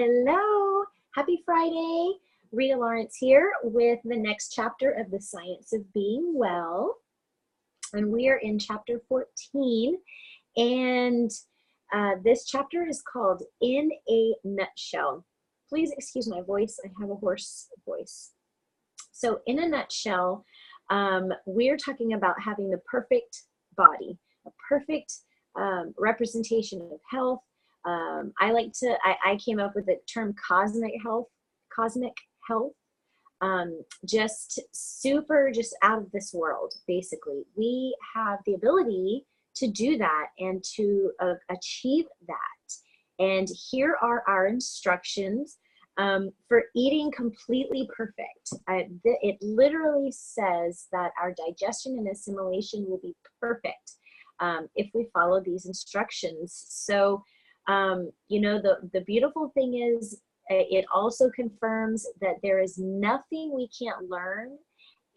Hello, happy Friday. Rita Lawrence here with the next chapter of The Science of Being Well. And we are in chapter 14. And this chapter is called In a Nutshell. Please excuse my voice. I have a hoarse voice. So in a nutshell, we're talking about having the perfect body, a perfect representation of health. I came up with the term cosmic health, just super, just out of this world, basically. We have the ability to do that and to achieve that. And here are our instructions for eating completely perfect. It literally says that our digestion and assimilation will be perfect if we follow these instructions. So, the beautiful thing is it also confirms that there is nothing we can't learn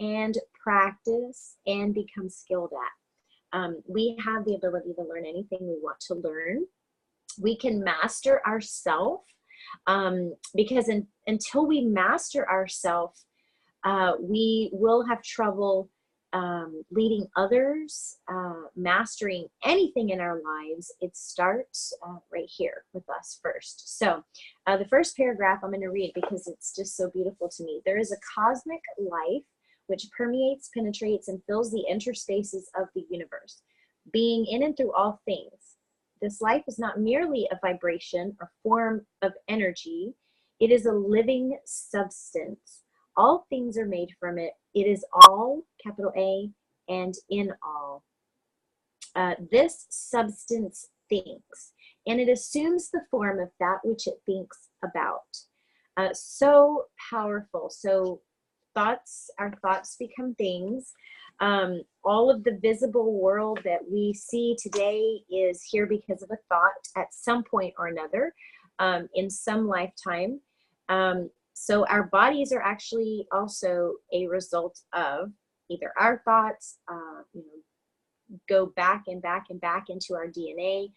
and practice and become skilled at. We have the ability to learn anything we want to learn. We can master ourselves because until we master ourselves, we will have trouble leading others, mastering anything in our lives. It starts right here with us first. So the first paragraph I'm going to read because it's just so beautiful to me. There is a cosmic life which permeates, penetrates, and fills the interspaces of the universe, being in and through all things. This life is not merely a vibration or form of energy. It is a living substance. All things are made from it. It is all, capital A, and in all. This substance thinks, and it assumes the form of that which it thinks about. So powerful. So our thoughts become things. All of the visible world that we see today is here because of a thought at some point or another, in some lifetime. So our bodies are actually also a result of either our thoughts, go back and back and back into our DNA,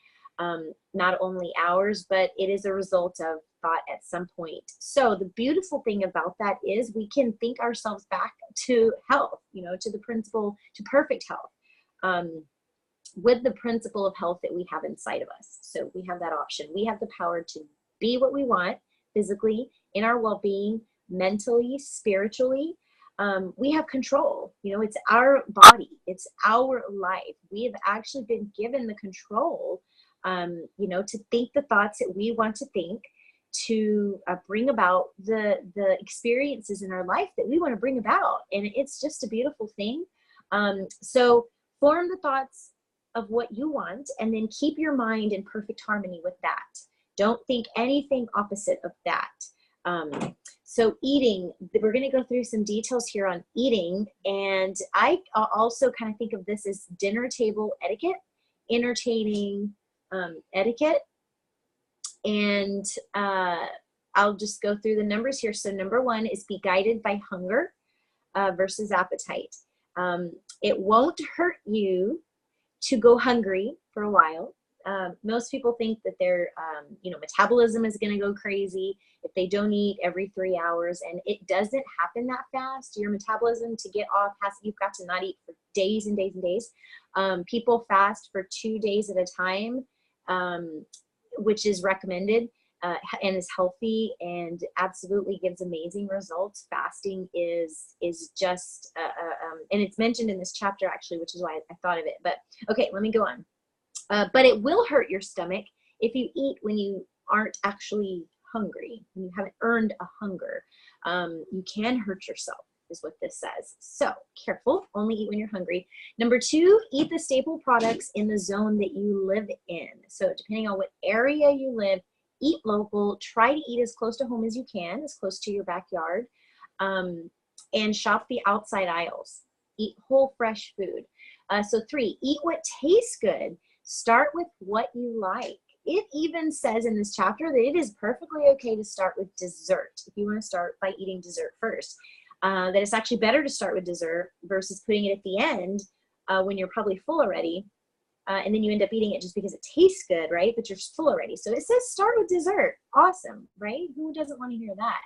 not only ours, but it is a result of thought at some point. So the beautiful thing about that is we can think ourselves back to health, to the principle, to perfect health, with the principle of health that we have inside of us. So we have that option. We have the power to be what we want physically, in our well-being, mentally, spiritually. We have control. It's our body. It's our life. We have actually been given the control, to think the thoughts that we want to think, to bring about the experiences in our life that we want to bring about. And it's just a beautiful thing. So form the thoughts of what you want, and then keep your mind in perfect harmony with that. Don't think anything opposite of that. So eating, we're going to go through some details here on eating. And I also kind of think of this as dinner table etiquette, entertaining etiquette. And I'll just go through the numbers here. So number 1 is be guided by hunger versus appetite. It won't hurt you to go hungry for a while. Most people think that their metabolism is going to go crazy if they don't eat every 3 hours, and it doesn't happen that fast. Your metabolism to get off you've got to not eat for days and days and days. People fast for 2 days at a time, which is recommended and is healthy and absolutely gives amazing results. Fasting is just and it's mentioned in this chapter actually, which is why I thought of it. But okay, let me go on. But it will hurt your stomach if you eat when you aren't actually hungry, when you haven't earned a hunger. You can hurt yourself, is what this says. So careful, only eat when you're hungry. Number 2, eat the staple products in the zone that you live in. So depending on what area you live, eat local. Try to eat as close to home as you can, as close to your backyard, and shop the outside aisles. Eat whole, fresh food. So 3, eat what tastes good. Start with what you like. It even says in this chapter that it is perfectly okay to start with dessert. If you want to start by eating dessert first, that it's actually better to start with dessert versus putting it at the end when you're probably full already. and then you end up eating it just because it tastes good, right? But you're full already. So it says start with dessert. Awesome, right? Who doesn't want to hear that?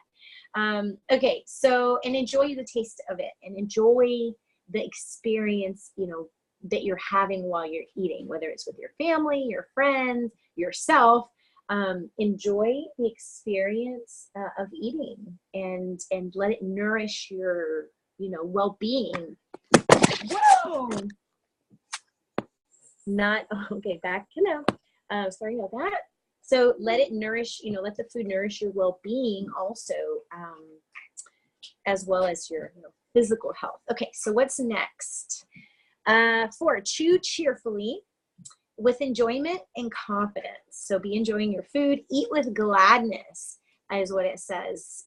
Okay, so, and enjoy the taste of it and enjoy the experience, you know, that you're having while you're eating, whether it's with your family, your friends, yourself. Enjoy the experience of eating and let it nourish your, you know, well-being. Whoa! Not okay. Back to now. Sorry about that. So let it nourish, you know, let the food nourish your well-being also, as well as your, you know, physical health. Okay, so what's next? 4, chew cheerfully with enjoyment and confidence. So be enjoying your food. Eat with gladness, is what it says,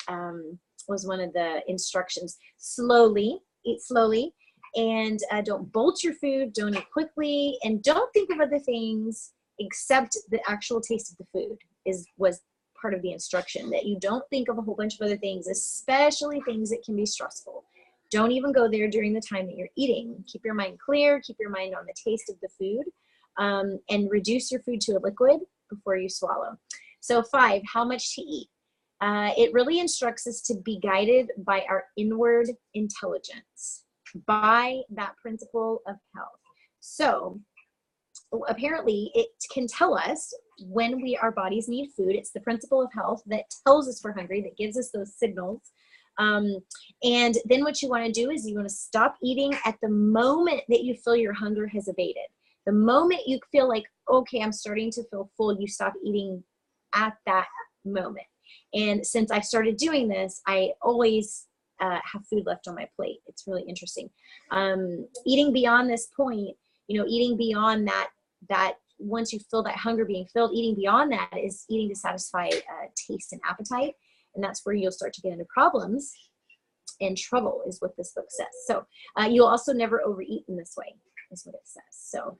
was one of the instructions. Slowly, eat slowly, and don't bolt your food, don't eat quickly, and don't think of other things except the actual taste of the food was part of the instruction, that you don't think of a whole bunch of other things, especially things that can be stressful. Don't even go there during the time that you're eating. Keep your mind clear, keep your mind on the taste of the food, and reduce your food to a liquid before you swallow. So 5, how much to eat. It really instructs us to be guided by our inward intelligence, by that principle of health. So apparently it can tell us when our bodies need food. It's the principle of health that tells us we're hungry, that gives us those signals. And then what you want to do is you want to stop eating at the moment that you feel your hunger has abated. The moment you feel like, okay, I'm starting to feel full, you stop eating at that moment. And since I started doing this, I always have food left on my plate. It's really interesting. Eating beyond this point, you know, eating beyond that once you feel that hunger being filled, eating beyond that is eating to satisfy taste and appetite. And that's where you'll start to get into problems and trouble, is what this book says. So you'll also never overeat in this way, is what it says. So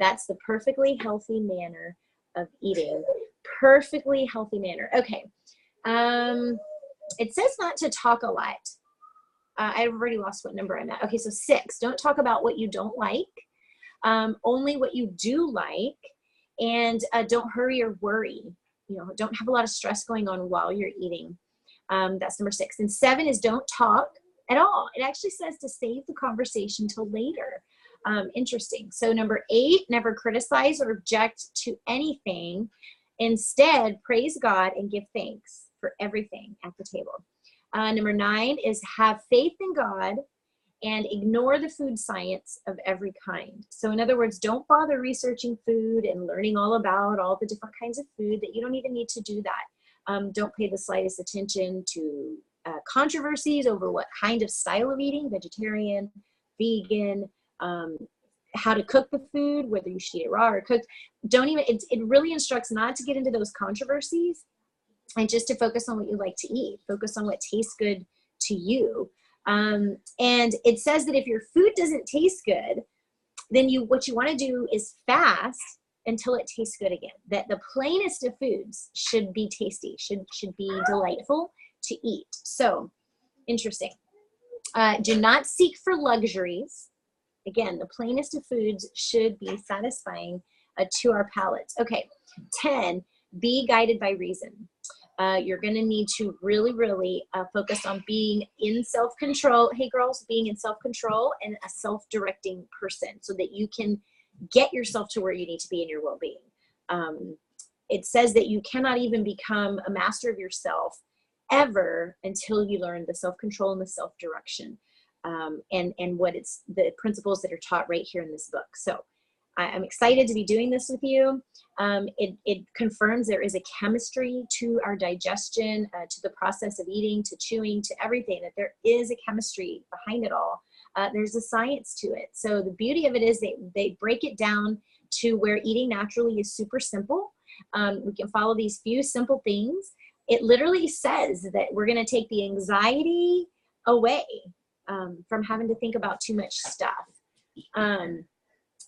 that's the perfectly healthy manner of eating. Perfectly healthy manner. Okay. It says not to talk a lot. I've already lost what number I'm at. Okay, so 6, don't talk about what you don't like. Only what you do like, and don't hurry or worry. You know, don't have a lot of stress going on while you're eating. That's number 6. And 7 is don't talk at all. It actually says to save the conversation till later. Interesting. So number 8, never criticize or object to anything. Instead, praise God and give thanks for everything at the table. Number 9 is have faith in God and ignore the food science of every kind. So in other words, don't bother researching food and learning all about all the different kinds of food, that you don't even need to do that. Don't pay the slightest attention to controversies over what kind of style of eating, vegetarian, vegan, how to cook the food, whether you should eat it raw or cooked. Don't even, it really instructs not to get into those controversies and just to focus on what you like to eat. Focus on what tastes good to you. And it says that if your food doesn't taste good, then what you want to do is fast until it tastes good again. That the plainest of foods should be tasty, should be delightful to eat. So interesting. Do not seek for luxuries. Again, the plainest of foods should be satisfying to our palates. Okay, 10, be guided by reason. You're going to need to really, really focus on being in self-control. Hey, girls, being in self-control and a self-directing person so that you can get yourself to where you need to be in your well-being. It says that you cannot even become a master of yourself ever until you learn the self-control and the self-direction, and what it's the principles that are taught right here in this book. So I'm excited to be doing this with you. It confirms there is a chemistry to our digestion, to the process of eating, to chewing, to everything, that there is a chemistry behind it all. There's a science to it. So the beauty of it is they break it down to where eating naturally is super simple. We can follow these few simple things. It literally says that we're going to take the anxiety away from having to think about too much stuff.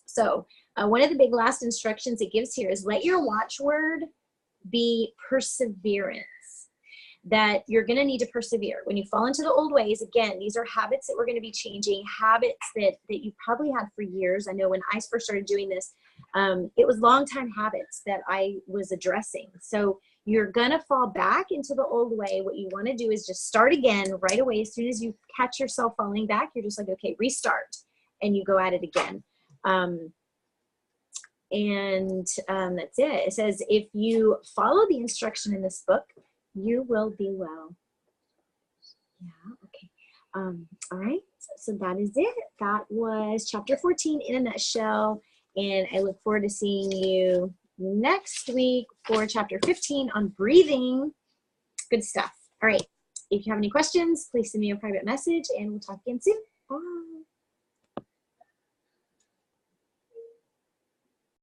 So one of the big last instructions it gives here is let your watchword be perseverance. that you're going to need to persevere. When you fall into the old ways, again, these are habits that we're going to be changing, habits that you probably had for years. I know when I first started doing this, it was long time habits that I was addressing. So you're going to fall back into the old way. What you want to do is just start again right away. As soon as you catch yourself falling back, you're just like, okay, restart, and you go at it again. That's it. It says, if you follow the instruction in this book, you will be well. Yeah, okay. All right, so that is it. That was chapter 14 in a nutshell, and I look forward to seeing you next week for chapter 15 on breathing. Good stuff. All right, if you have any questions, please send me a private message, and we'll talk again soon. Bye.